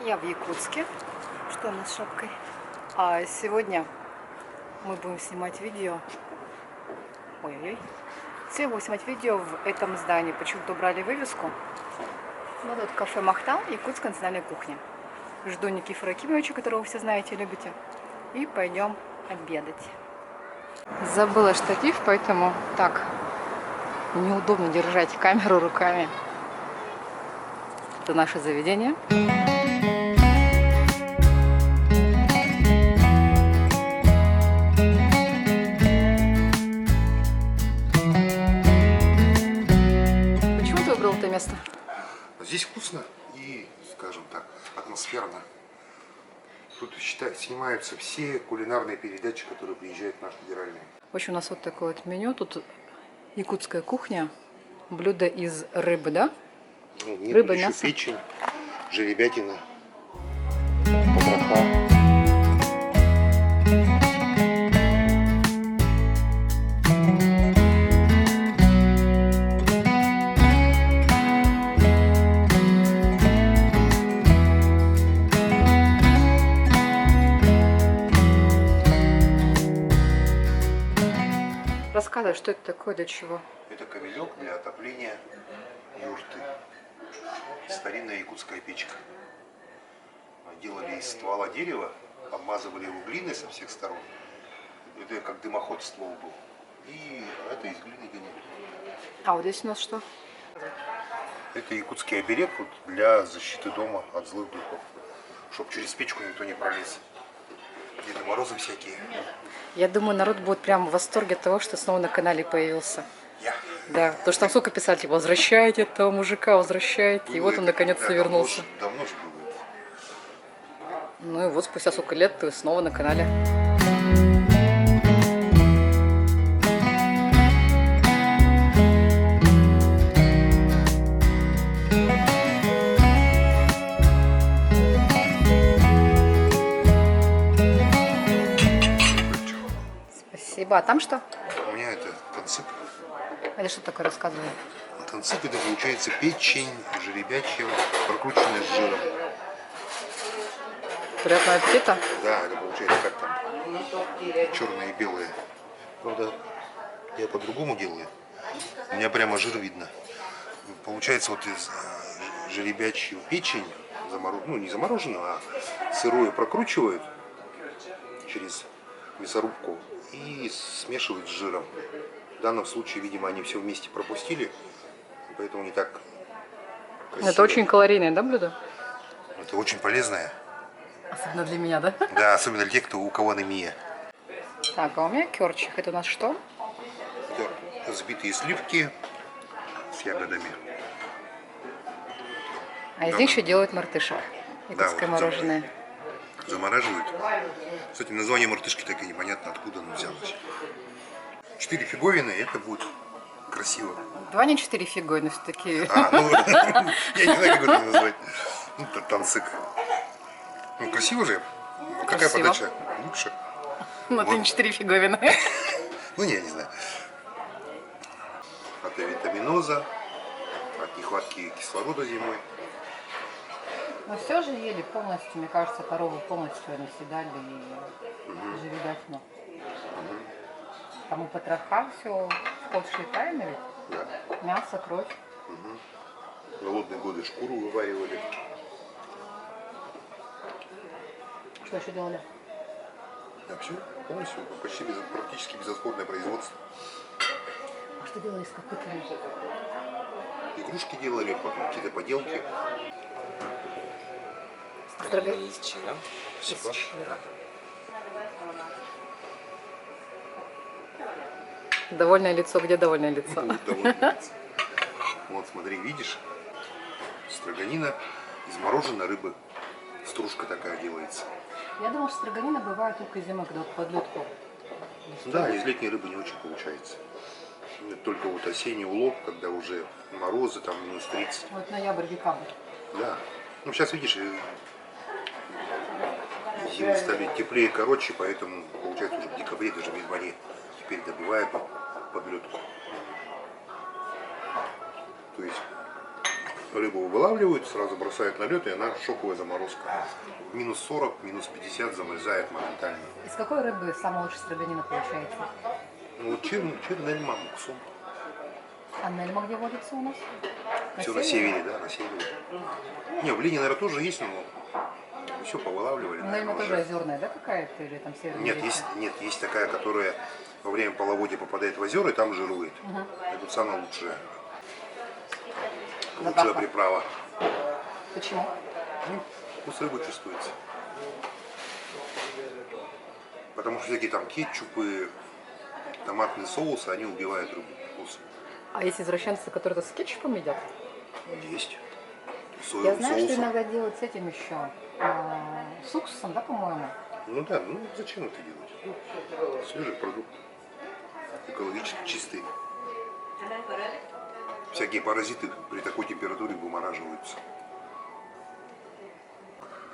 Я в Якутске. Что у нас с шапкой? А сегодня мы будем снимать видео. Ой-ой-ой. Сегодня будем снимать видео в этом здании. Почему-то убрали вывеску. Вот тут кафе Махтал, Якутская национальная кухня. Жду Никифора Кимовича, которого вы все знаете и любите. И пойдем обедать. Забыла штатив, поэтому так неудобно держать камеру руками. Это наше заведение. Почему ты выбрал это место? Здесь вкусно и, скажем так, атмосферно. Тут, снимаются все кулинарные передачи, которые приезжают на федеральные. В общем, у нас вот такое вот меню. Тут якутская кухня. Блюдо из рыбы, да? Ну, нет, рыба, еще мясо. печень, жеребятина, потроха. Рассказывай, что это такое, для чего? Это ковелек для отопления юрты. Старинная якутская печка. Делали из ствола дерева, обмазывали его глиной со всех сторон. Это как дымоход ствол был. И это из глины гоняли. А вот здесь у нас что? Это якутский оберег вот для защиты дома от злых духов. Чтоб через печку никто не пролез. Деды Морозы всякие. Я думаю, народ будет прям в восторге от того, что снова на канале появился. Я. Да, потому что там сколько писателей: возвращайте этого мужика, возвращайте. И вот он наконец-то вернулся. Давно же было это. Ну и вот спустя сколько лет ты снова на канале. Спасибо. А там что? У меня это танцып. Это что такое, рассказывай? Танцып это получается печень жеребячья, прокрученная с жиром. Приятного аппетита. Да, это получается как там черное и белое. Правда, я по-другому делаю. У меня прямо жир видно. Получается вот из жеребячью печень, ну не замороженную, а сырую прокручивают через мясорубку и смешивают с жиром. В данном случае, видимо, они все вместе пропустили, поэтому не так красиво. Это очень калорийное, да, блюдо? Это очень полезное. Особенно для меня, да? Да, особенно для тех, у кого анемия. Так, а у меня кёрчик. Это у нас что? Это взбитые сливки с ягодами. А из Да. них еще делают мартышек. Да, Якутское вот мороженое. Замораживают. Кстати, название мартышки так и непонятно, откуда оно взялось. 4 фиговины, это будет красиво. Два не 4 фиговины, все-таки. Ну, я не знаю, как это назвать. Ну, танцик. Ну, красиво же. Какая Красиво. подача? Лучше. Ну, ты не 4 фиговины. Ну, я не знаю. От авитаминоза, от нехватки кислорода зимой. Но все же ели полностью, мне кажется, корову полностью они съедали и жеребятину. Там у потроха все вход шли, правильно ведь? Да. Мясо, кровь. В голодные годы шкуру вываривали. Что еще делали? Да, все, полностью, практически безотходное производство. А что делали с копытами? Игрушки делали, потом какие-то поделки. Из Спасибо. чира. Довольное лицо, где довольное лицо? Вот, довольно нравится. Вот, смотри, видишь? Строганина из мороженой рыбы. Стружка такая делается. Я думала, что строганина бывает только зимой, когда вот подлетку. Да, из летней рыбы не очень получается. Только вот осенний улов, когда уже морозы, там минус 30. Вот ноябрь, декабрь. Да. Ну, сейчас, видишь, зимы стали теплее, короче, поэтому, получается, уже в декабре, даже в январе теперь добивают подлетку. То есть Рыбу вылавливают, сразу бросают на лед, и она шоковая заморозка. Минус 40, минус 50 замерзает моментально. Из какой рыбы самая лучшая строганина получается? Ну, вот чернельма, муксум. А Нельма где водится у нас? Все на севере, да, на севере. Не, в Лине, наверное, тоже есть, но все повылавливали. Нельма наверное, тоже уже. озерная, да, какая-то? Или там северная? Нет, речка? есть такая, которая во время половодья попадает в озера и там жирует. Это самая лучшая. Лучшая Запахло. приправа. Почему? Ну, вкус рыбы чувствуется. Потому что всякие там кетчупы, томатные соусы, они убивают рыбу вкус. А есть извращенцы, которые это с кетчупом едят? Есть. Я Соевым знаю, что соусом. иногда делают с этим еще. С уксусом, да, по-моему? Ну да, ну зачем это делать? Ну, свежий продукт. Экологически чистый. Всякие паразиты при такой температуре вымораживаются.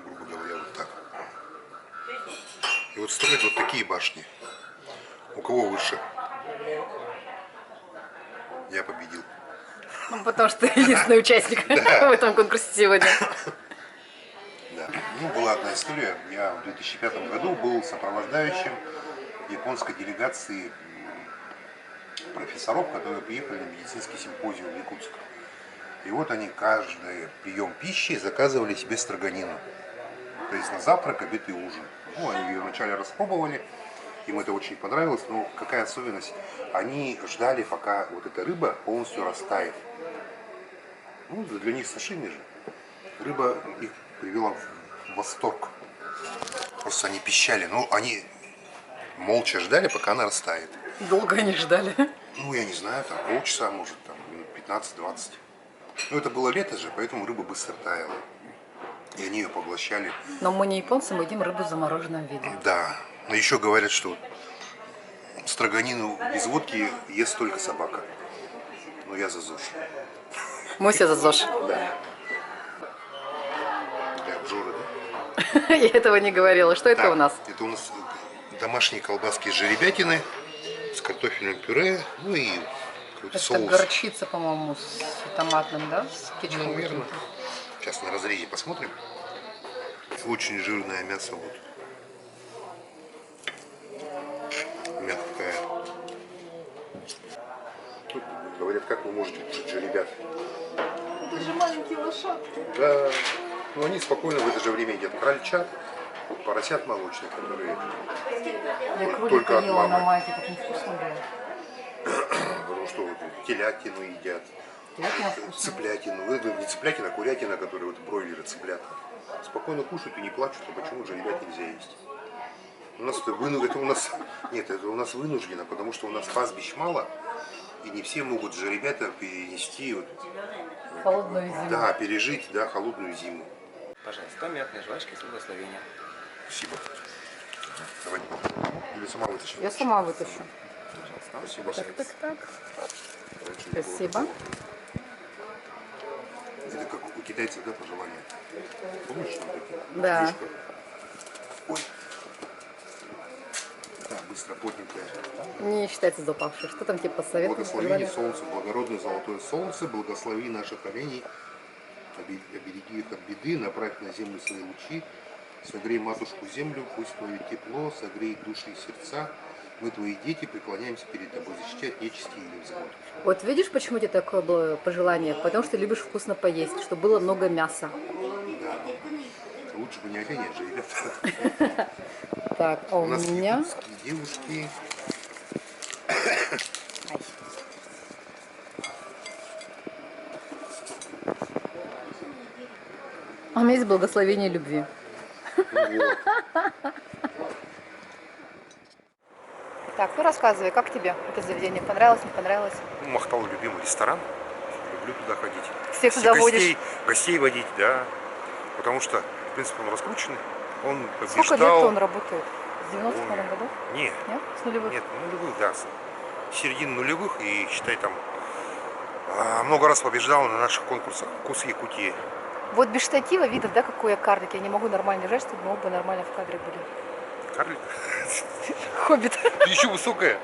Грубо говоря, вот так. И вот строят вот такие башни. У кого выше? Я победил. Ну, потому что ты единственный участник в этом конкурсе сегодня. Да. Ну, была одна история. Я в 2005 году был сопровождающим японской делегации профессоров, которые приехали на медицинский симпозиум в Якутск. И вот они каждый прием пищи заказывали себе строганину. То есть на завтрак, обед и ужин. Ну, они ее вначале распробовали, им это очень понравилось, но какая особенность? Они ждали, пока вот эта рыба полностью растает. Ну, для них сашими же. Рыба их привела в восторг. Просто они пищали, но они молча ждали, пока она растает. Долго они ждали. Ну, я не знаю, там полчаса, может, там, минут 15-20. Ну, это было лето же, поэтому рыба быстро таяла. И они ее поглощали. Но мы не японцы, мы едим рыбу в замороженном виде. Да, но еще говорят, что строганину без водки ест только собака. Но я за ЗОЖ. Муся за ЗОЖ. Да. Для обжоры, да? Я этого не говорила. Что это Так, у нас? Это у нас домашние колбаски с жеребятины, с картофельным пюре, ну и какой-то Это соус. горчица, по-моему, с томатным, да? С кетчупом. Ну, наверное. Сейчас на разрезе посмотрим. Очень жирное мясо вот. Мягкое. Тут говорят, как вы можете кушать жеребят? Это же маленькие лошадки. Да. Ну они спокойно в это же время едят крольчат, поросят молочных, которые Я только кролика от ела на мамы. майке, так невкусно было. Потому что вот телятину едят, Телятина вкусная. цыплятину. Это не цыплятина, а курятина, которые вот бройлеры цыплята. Спокойно кушают и не плачут, а почему же ребят нельзя есть. У нас это это у нас вынуждено, потому что у нас пастбищ мало, и не все могут же ребята перенести, вот, Холодную зиму. да, пережить, да, холодную зиму. Пожалуйста, мятные жвачки с благословения. Спасибо. Давай. Или сама вытащи. Я сама вытащу. Спасибо. Так. Раньше не было Спасибо. такого. Это как у китайцев, да, пожелания. Помнишь, что такие? Да. Книжка. Ой. Да, быстро, плотненькая. Не считается за упавшей. Что там типа советуют? Благословение солнца, благородное золотое солнце, благослови наших оленей, обереги их от беды, направь на землю свои лучи, согрей матушку землю, пусть твое тепло, согрей души и сердца. Мы, твои дети, преклоняемся перед тобой, защищай от нечисти или взгляд. Вот видишь, почему у тебя такое было пожелание? Потому что ты любишь вкусно поесть, чтобы было много мяса. Да. Лучше бы не олени, а же ребята. Так, а у У нас меня... якутские девушки. А у меня есть благословение любви. Вот. Так, ну рассказывай, как тебе это заведение? Понравилось, не понравилось? Ну, Махтал любимый ресторан. Люблю туда ходить. Всех туда водишь? Гостей водить, да. Потому что, в принципе, он раскрученный. Он побеждал. Сколько лет он работает? С 90-х, наверное, годов? Нет, Нет? С нулевых? нет, нулевых, да. С середины нулевых и, считай, там много раз побеждал на наших конкурсах. Вкус Якутии. Вот без штатива видов, да, какой я карлик. Я не могу нормально держать, чтобы мы оба нормально в кадре были. Карлик? Хоббит. Ты еще высокая.